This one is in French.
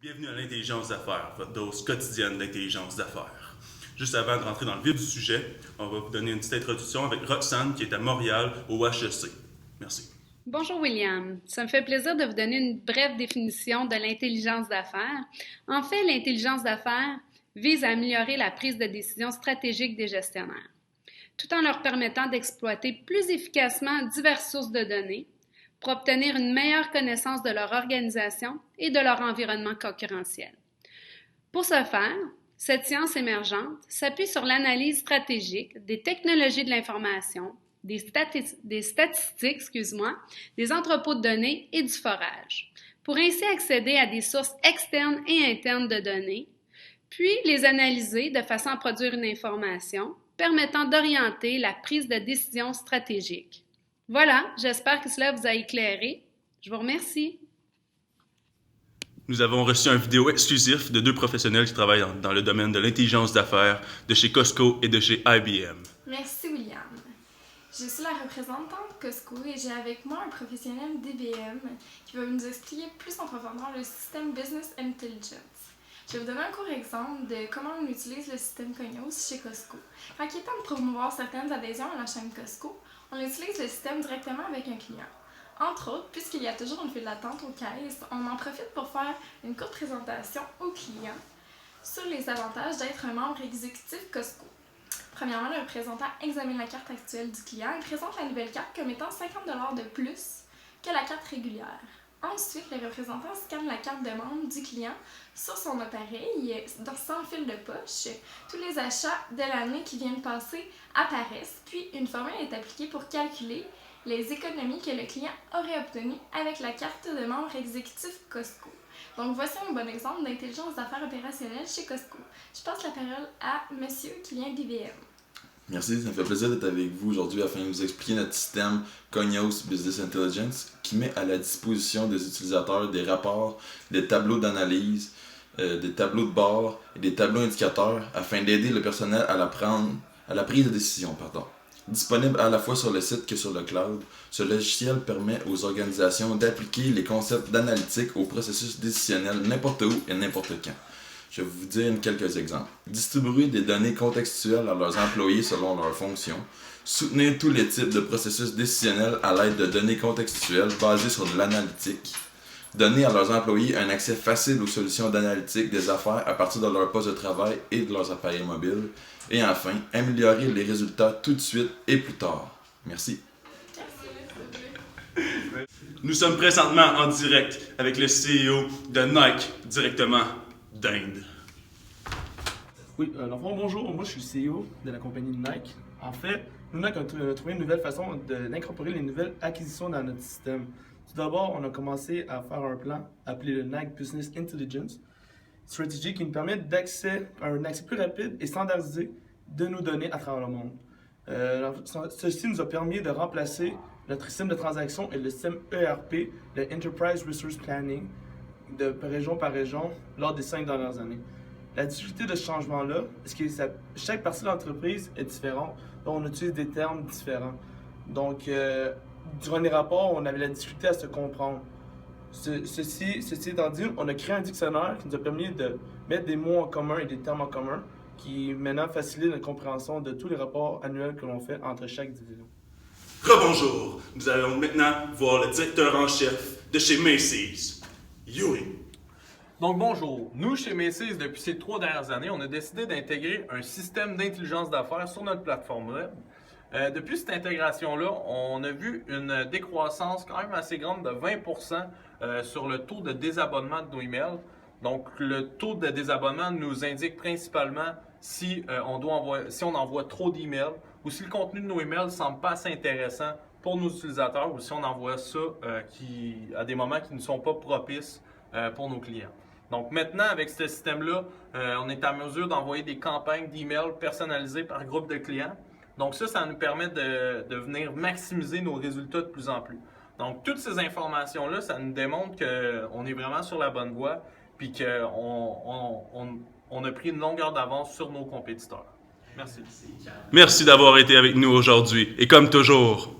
Bienvenue à l'intelligence d'affaires, votre dose quotidienne d'intelligence d'affaires. Juste avant de rentrer dans le vif du sujet, on va vous donner une petite introduction avec Roxane qui est à Montréal au HEC. Merci. Bonjour William, ça me fait plaisir de vous donner une brève définition de l'intelligence d'affaires. En fait, l'intelligence d'affaires vise à améliorer la prise de décision stratégique des gestionnaires, tout en leur permettant d'exploiter plus efficacement diverses sources de données pour obtenir une meilleure connaissance de leur organisation et de leur environnement concurrentiel. Pour ce faire, cette science émergente s'appuie sur l'analyse stratégique des technologies de l'information, des statistiques, des entrepôts de données et du forage, pour ainsi accéder à des sources externes et internes de données, puis les analyser de façon à produire une information permettant d'orienter la prise de décision stratégique. Voilà, j'espère que cela vous a éclairé. Je vous remercie. Nous avons reçu un vidéo exclusif de deux professionnels qui travaillent dans le domaine de l'intelligence d'affaires de chez Costco et de chez IBM. Merci William. Je suis la représentante Costco et j'ai avec moi un professionnel d'IBM qui va nous expliquer plus en profondeur le système Business Intelligence. Je vais vous donner un court exemple de comment on utilise le système Cognos chez Costco. Quand il est temps de promouvoir certaines adhésions à la chaîne Costco, on utilise le système directement avec un client. Entre autres, puisqu'il y a toujours une file d'attente aux caisses, on en profite pour faire une courte présentation aux clients sur les avantages d'être un membre exécutif Costco. Premièrement, le représentant examine la carte actuelle du client et présente la nouvelle carte comme étant 50 $ de plus que la carte régulière. Ensuite, le représentant scanne la carte de membre du client sur son appareil sans fil de poche. Tous les achats de l'année qui viennent passer apparaissent, puis une formule est appliquée pour calculer les économies que le client aurait obtenues avec la carte de membre exécutif Costco. Donc voici un bon exemple d'intelligence d'affaires opérationnelle chez Costco. Je passe la parole à monsieur qui vient d'IBM. Merci, ça me fait plaisir d'être avec vous aujourd'hui afin de vous expliquer notre système Cognos Business Intelligence qui met à la disposition des utilisateurs des rapports, des tableaux d'analyse, des tableaux de bord et des tableaux indicateurs afin d'aider le personnel à la prise de décision. Disponible à la fois sur le site que sur le cloud, ce logiciel permet aux organisations d'appliquer les concepts d'analytique au processus décisionnel n'importe où et n'importe quand. Je vais vous dire quelques exemples. Distribuer des données contextuelles à leurs employés selon leurs fonctions. Soutenir tous les types de processus décisionnels à l'aide de données contextuelles basées sur de l'analytique. Donner à leurs employés un accès facile aux solutions d'analytique des affaires à partir de leur poste de travail et de leurs appareils mobiles. Et enfin, améliorer les résultats tout de suite et plus tard. Merci. Nous sommes présentement en direct avec le CEO de Nike, directement d'Inde. Oui, dans le fond, bonjour, moi je suis le CEO de la compagnie Nike. En fait, nous, Nike, on a trouvé une nouvelle façon d'incorporer les nouvelles acquisitions dans notre système. Tout d'abord, on a commencé à faire un plan appelé le Nike Business Intelligence Strategy qui nous permet un accès plus rapide et standardisé de nos données à travers le monde. Ceci nous a permis de remplacer notre système de transaction et le système ERP, le Enterprise Resource Planning, de région par région lors des 5 dernières années. La difficulté de ce changement-là, c'est que chaque partie de l'entreprise est différente, donc on utilise des termes différents. Donc, durant les rapports, on avait la difficulté à se comprendre. Ceci étant dit, on a créé un dictionnaire qui nous a permis de mettre des mots en commun et des termes en commun, qui maintenant facilite la compréhension de tous les rapports annuels que l'on fait entre chaque division. Rebonjour, nous allons maintenant voir le directeur en chef de chez Macy's, Yuri. Donc bonjour, nous chez Macy's, depuis ces 3 dernières années, on a décidé d'intégrer un système d'intelligence d'affaires sur notre plateforme web. Depuis cette intégration-là, on a vu une décroissance quand même assez grande de 20% sur le taux de désabonnement de nos emails. Donc le taux de désabonnement nous indique principalement si on envoie trop d'emails ou si le contenu de nos emails ne semble pas assez intéressant pour nos utilisateurs ou si on envoie ça à des moments qui ne sont pas propices pour nos clients. Donc maintenant, avec ce système-là, on est en mesure d'envoyer des campagnes d'emails personnalisées par groupe de clients. Donc ça nous permet de venir maximiser nos résultats de plus en plus. Donc toutes ces informations-là, ça nous démontre qu'on est vraiment sur la bonne voie puis qu'on a pris une longueur d'avance sur nos compétiteurs. Merci. Merci d'avoir été avec nous aujourd'hui. Et comme toujours,